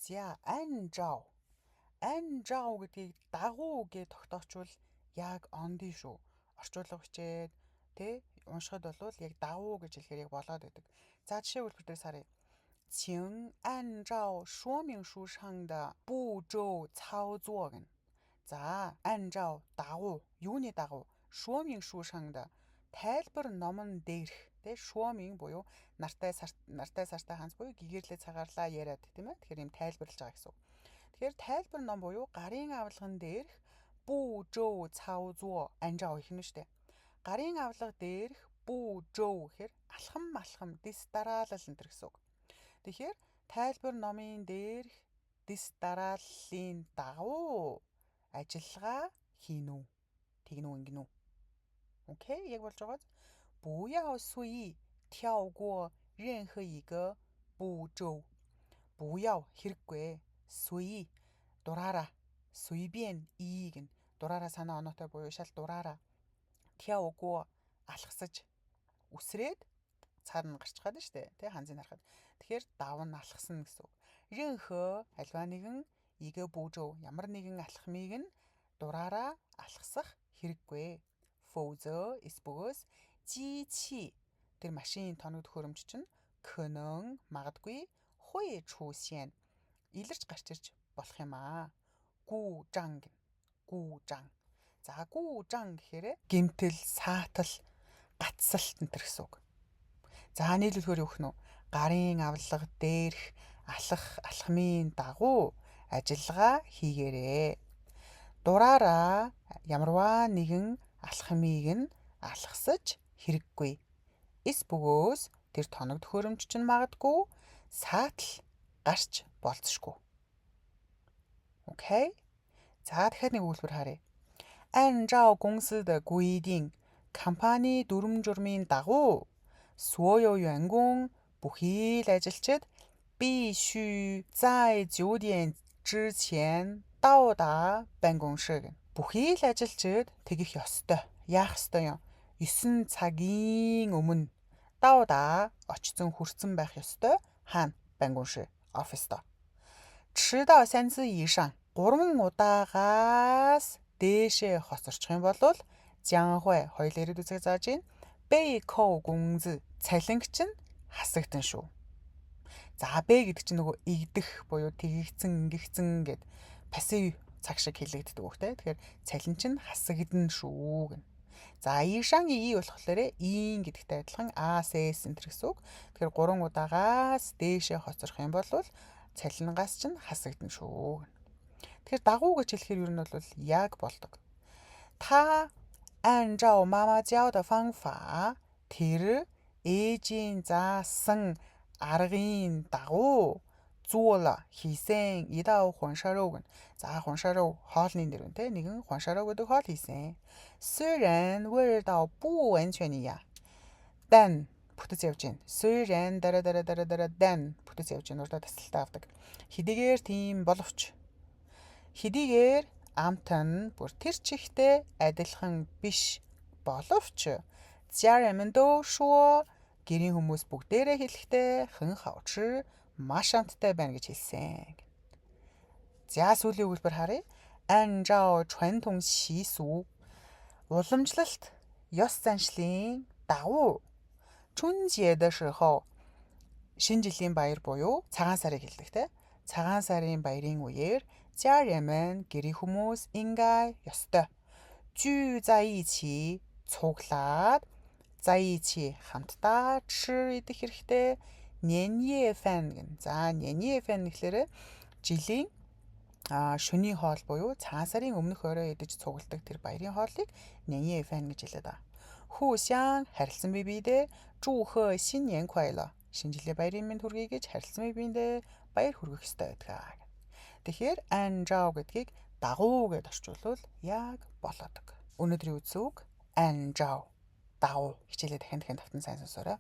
За, анжао. Анжао гэдгийг дагуу гэж тогтоочвол яг ондий шүү. Орчуулга бичээд уншихад бол яг дагуу гэж хэлэхээр яг болоод байдаг. За, жишээ хэлбэр дээрс харъя. 请按照说明书上的步骤操作гэнэ. За, 按照дагуу, юуны дагуу? 说明书上的тайлбар номон дээрх, шуомин буюу нартай сартай ханц буюу гэгэрлээ цагаарлаа яриад тийм ээ. Тэгэхээр юм тайлбарлаж байгаа гэсэн үг. Тэгэхээр тайлбар ном буюу гарын авлагын дээрх бүү зөө цао зуо анжао гэх нь шүү дээ. Гарын авлага дээрх бүү зөө гэхээр алхам дис дараалал энэ гэсэн үг. Тэгэхээр тайлбар номын дээрх дис дарааллын дагуу ажиллагаа хийнү. Тэгнү ингэнү. Окей, яг болж байгаа. 不要随意跳过任何一个步骤. 不要хэрэггүй. 随意дураараа. 随便이 гэн. Дураараа санаа оноотой буюу шал дураараа. 跳过алхасаж. Үсрээд цаар нь гарч чадна шүү дээ. Тэ ханзыг харахад. Тэгэхээр давн алхасна гэсэн үг. 任何альва нэгэн 一个步骤 ямар нэгэн алхмыг нь дураараа алхасах хэрэггүй. 否则 эсвэл 机器 тэр машин тоног төхөөрөмж чинь 可能 магадгүй 会出现 илэрч гарч ирж болох юм аа. 故障 故障. За, 故障гэхээр гэмтэл, саатал, гацсалт энэ гэсэн үг. За, нийлүүлэхээр юу гэх нь вэ? Гарын авлага дээрх алхмын дагуу ажиллагаа хийгээрэй. Дураараа ямарваа нэгэн алхмыг нь алхасаж хэрэггүй. Эс бөгөөс тэр тоног төхөөрөмж чинь магадгүй саатал гарч болцшгүй. Окей? За, дахиад нэг үйлбэр харъя. 按照公司的规定 компани дүрм журмын дагуу 所有员工 бүхий л ажилчид 必须在9点之前到达办公室. Бүхий л ажилчид тэгэх ёстой. Яах ёстой юм? 9 цагийн өмнө 到达 очсон хүрсэн байх ёстой. Хаана? 办公室, оффисто. 迟到3次以上 3 удаагаас дээшээ хоцорчих юм бол 将会 хоёулаа ирээд үзэх зааж гин 被扣工资 цалинг чинь хасагдана шүү. За, Б гэдэг чинь нөгөө игдэх буюу тэгэгцэн, ингэгцэн гэд пассив цаг шиг хэлэгддэг үг те. Тэгэхээр цалин чинь хасагдана шүү гэнэ. За, ийшан ий болохоор ийн гэдэгтэй адилхан АСС энэ гэсэн үг. Тэгэхээр 3 удаагаас дээшээ хоцорох юм бол цалингаас чинь хасагдана шүү гэнэ. Тэгэхээр дагуу гэж хэлэхээр юу нь бол яг болдог. Та 按照妈妈教的方法 тэр ээжийн заасан аргын дагуу 做了 хийсэн 一道红烧肉гэнэ. За, 红烧肉 хоолны нэр үнэ те. Нэгэн 红烧肉гэдэг хоол хийсэн. 虽然味道不完全一样 但 бүтэц явж гин. 虽然дан бүтэц явж гин. Урдаа тасалтай авдаг. Хэдийгээр тийм боловч хэдийгээр амт нь бүр тэр чихтэй адилхан биш боловч 家人们都说 гэрийн хүмүүс бүгдээрээ хэлэхдээ 很好吃 маш амттай байна гэж хэлсэн. За, сүүлийн үйлбэр харъя. 按照传统习俗 уламжлалт ёс заншлын дагуу 春节的时候 шинэ жилийн баяр буюу цагаан сарыг хэлдэг те. Цагаан сарын баярын үеэр 家人们 гэрийн хүмүүс ингаи ёстой 聚在一起 цуглаад 在一起 хамтдаа 吃 идэх хэрэгтэй 年夜饭гэнэ. За, 年夜饭гэхлээр жилийн шөнийн хоол буюу цагаан сарын өмнөх орой идэж цугладаг тэр баярын хоолыг 年夜饭гэж хэлээд байгаа. 互相 харилцан бие биедээ 祝贺新年快乐 шинэ жилийн баярын мэнд хүргэе гэж харилцан бие биендээ баяр хүргэх ёстой байдаг. Тэгэхээр анжао гэдгийг дагуу гэд орчуулвал яг болоодог. Өнөөдрийн үгс үг анжао. Дагуу хичээлээ дахин давтан сайн сонсоорой.